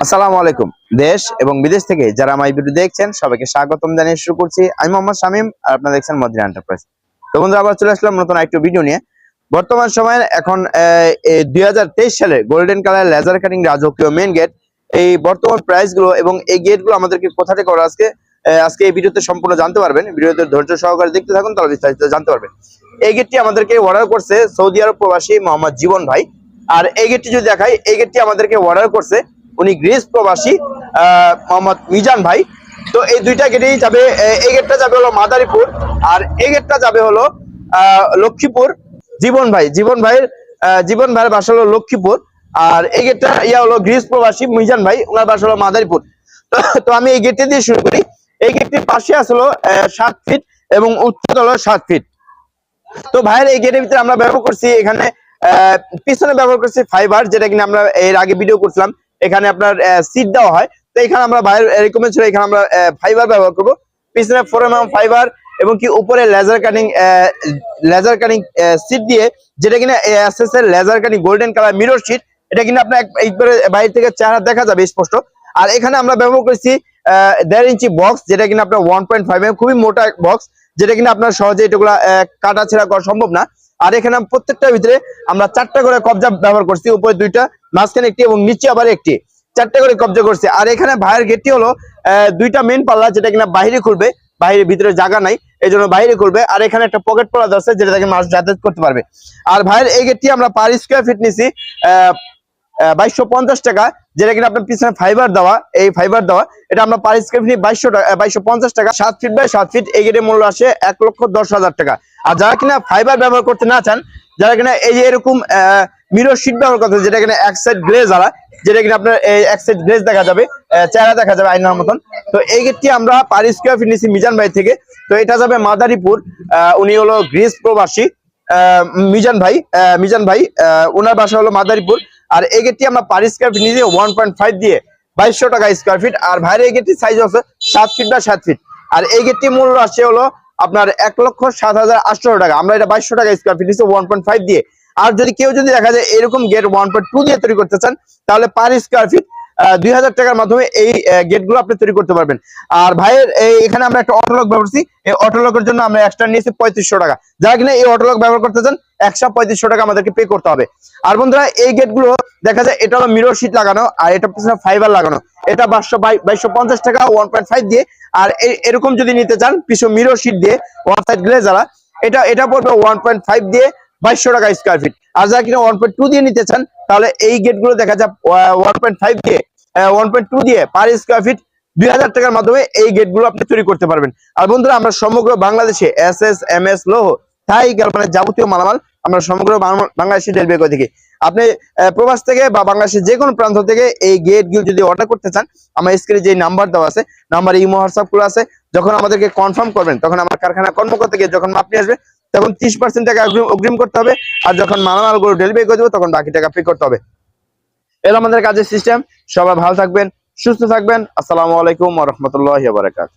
আসসালামু আলাইকুম। দেশ এবং বিদেশ থেকে যারা আমার ভিডিও দেখছেন সবাইকে স্বাগতম জানিয়ে শুরু করছি। আমি মোহাম্মদ শামীম আর আপনারা দেখছেন মদিনা এন্টারপ্রাইজ। তো বন্ধুরা, আবার চলে আসলাম নতুন একটা ভিডিও নিয়ে। বর্তমান সময়ে এখন 2023 সালে গোল্ডেন কালার লেজার কাটিং রাজকীয় মেইন গেট, এই বর্তমান প্রাইস গুলো এবং এই গেট গুলো আমাদেরকে কোথা থেকে করা আজকে এই ভিডিওতে সম্পূর্ণ জানতে পারবেন। ভিডিওতে ধৈর্য সহকারে দেখতে থাকুন, তাহলে বিস্তারিত জানতে পারবেন। এই গেটটি আমাদেরকে অর্ডার করছে সৌদি আরব প্রবাসী মোহাম্মদ জীবন ভাই। আর এই গেটটি যদি দেখাই, এই গেটটি আমাদেরকে অর্ডার করছে উনি গ্রিস প্রবাসী মোহাম্মদ মিজান ভাই। তো এই দুইটা গেটেই যাবে। এই গেটটা যাবে হলো মাদারীপুর, আর এই গেটটা যাবে হলো লক্ষ্মীপুর। জীবন ভাইয়ের বাসা হলো লক্ষ্মীপুর, আর এই গেটটা হলো গ্রিস প্রবাসী মিজান ভাই, ওনার বাসা হলো মাদারীপুর। তো আমি এই গেটটি দিয়ে শুরু করি। এই গেটটির পাশে আসলো 7 ফিট এবং উচ্চতা হলো 7 ফিট। তো ভাইয়ের এই গেটের ভিতরে আমরা ব্যবহার করছি, এখানে পিছনে ব্যবহার করছি ফাইবার, যেটা কিনা আমরা এর আগে ভিডিও করছিলাম। এখানে আপনার সিট দেওয়া হয়, তো এখানে আমরা ভাইয়ের রেকমেন্ড ছিল এখানে আমরা ফাইবার ব্যবহার করব। পিছনে 4 mm ফাইবার এবং কি উপরে লেজার কাটিং সিট দিয়ে, যেটা কিনা এসএস এর laser cutting golden colour mirror sheet. এটা কিনা আপনার একবারে বাইরে থেকে চেহারা দেখা যাবে স্পষ্ট। আর এখানে আমরা ব্যবহার করেছি 1.5 ইঞ্চি বক্স, যেটা কিনা আপনার 1.5 mm, খুবই মোটা বক্স, যেটা কিনা আপনার সহজে এগুলা কাটা ছেঁড়া করা সম্ভব না। আর এখানে প্রত্যেকটার ভিতরে আমরা 4টা করে কবজা ব্যবহার করছি, উপরে 2টা, মাঝখানে একটি এবং নিচে আবার একটি, 4টা করে কবজা করছি। আর এখানে ভাইয়ের গেটটি হলো 2টা মেন পাল্লা, যেটা কিনা বাইরে খুলবে, বাইরে ভিতরে জায়গা নাই, এই জন্য বাইরে খুলবে। আর এখানে একটা পকেট পাল্লা আছে, যেটা থেকে মাছ যাতায়াত করতে পারবে। আর ভাইয়ের এই গেটটি আমরা পার স্কোয়ার ফিট নিছি 2250 টাকা, যেটা কিনা আপনার পিছনে ফাইবার দেওয়া, এই ফাইবার দেওয়া, এটা আমরা পার স্কোয়ার ফিট 2250 টাকা। 7 ফিট বাই 7 ফিট এই গেটের মূল্য আসে 1,10,000 টাকা। আর যারা কিনা ফাইবার ব্যবহার করতে না চান, যারা কিনা এই যে এরকম মিরর শীট ব্যবহার করতে, যেটা কিনা এক সাইড গ্লেজ আলা, যেটা কিনা আপনার এক সাইড গ্লেজ দেখা যাবে, চেহারা দেখা যাবে আয়নার মতন। তো এই গেটটি আমরা পার স্কোয়ার ফিট নিছি মিজান ভাই থেকে। তো এটা যাবে মাদারীপুর। উনি হলো গ্রিস প্রবাসী মিজান ভাই ওনার বাসা হলো মাদারীপুর। আর এই গেটটি আমরা পার স্কোয়ার ফিট নিয়েছি 1.5 দিয়ে 2200 টাকা স্কোয়ার ফিট। আর ভাইয়ের এই গেটটির সাইজ আছে 7 ফিট বা 7 ফিট। আর এই গেটটির মূল্য আসছে হলো আপনার 1,07,800 টাকা। আমরা এটা 2200 টাকা স্কোয়ার ফিট নিচ্ছি 1.5 দিয়ে। আর যদি কেউ দেখা যায় এরকম গেট 1.2 দিয়ে তৈরি করতে চান, তাহলে পার স্কোয়ার ফিট 2000 টাকার মাধ্যমে এই গেটগুলো আপনি তৈরি করতে পারবেন। আর ভাইয়ের এখানে আমরা একটা অটোলক ব্যবহার করছি, এই অটোলকের জন্য আমরা এক্সট্রা নিয়েছি 3500 টাকা। যারা কিনা এই অটোলক ব্যবহার করতে চান, 13500 টাকা আমাদেরকে পে করতে হবে। আর বন্ধুরা, এই গেটগুলো দেখা যায় এটা হলো মিরর শীট লাগানো, আর এটা পিছনে ফাইবার লাগানো, এটা 2250 টাকা 1.5 দিয়ে। আর এরকম যদি নিতে চান পিছনে মিরর শীট দিয়ে ওয়ান সাইড গ্লেজ আলা, এটা পড়বে 1.5 দিয়ে 2200 টাকা স্কোয়ার ফিট। আর যারা কিনা 1.2 দিয়ে নিতে চান, তাহলে এই গেটগুলো দেখা যায় 1.2 দিয়ে পার স্কোয়ার ফিট 2000 টাকার মাধ্যমে এই গেটগুলো আপনি তৈরি করতে পারবেন। আর বন্ধুরা, আমরা সমগ্র বাংলাদেশে এসএস, এমএস, লৌহ, থাই, গ্যালভানিক যাবতীয় মালামাল আমরা সমগ্র বাংলাদেশে ডেলিভারি করে থাকি। আপনি প্রবাস থেকে বা বাংলাদেশের যে কোনো প্রান্ত থেকে এই গেটগুলো যদি অর্ডার করতে চান, আমার স্ক্রিনে যে নাম্বার দেওয়া আছে, নাম্বার ইমো হোয়াটসঅ্যাপ খোলা আছে। যখন আমাদেরকে কনফার্ম করবেন, তখন আমার কারখানা কর্মকর্তা থেকে যখন মাপ নিয়ে আসবে, তখন 30% টাকা অগ্রিম করতে হবে। আর যখন মালামালগুলো ডেলিভারি করে দেবো, তখন বাকি টাকা পে করতে হবে। এর আমাদের কাজের সিস্টেম। সবাই ভালো থাকবেন, সুস্থ থাকবেন। আসসালামু আলাইকুম ওয়া রাহমাতুল্লাহি ওয়া বারাকাতুহু।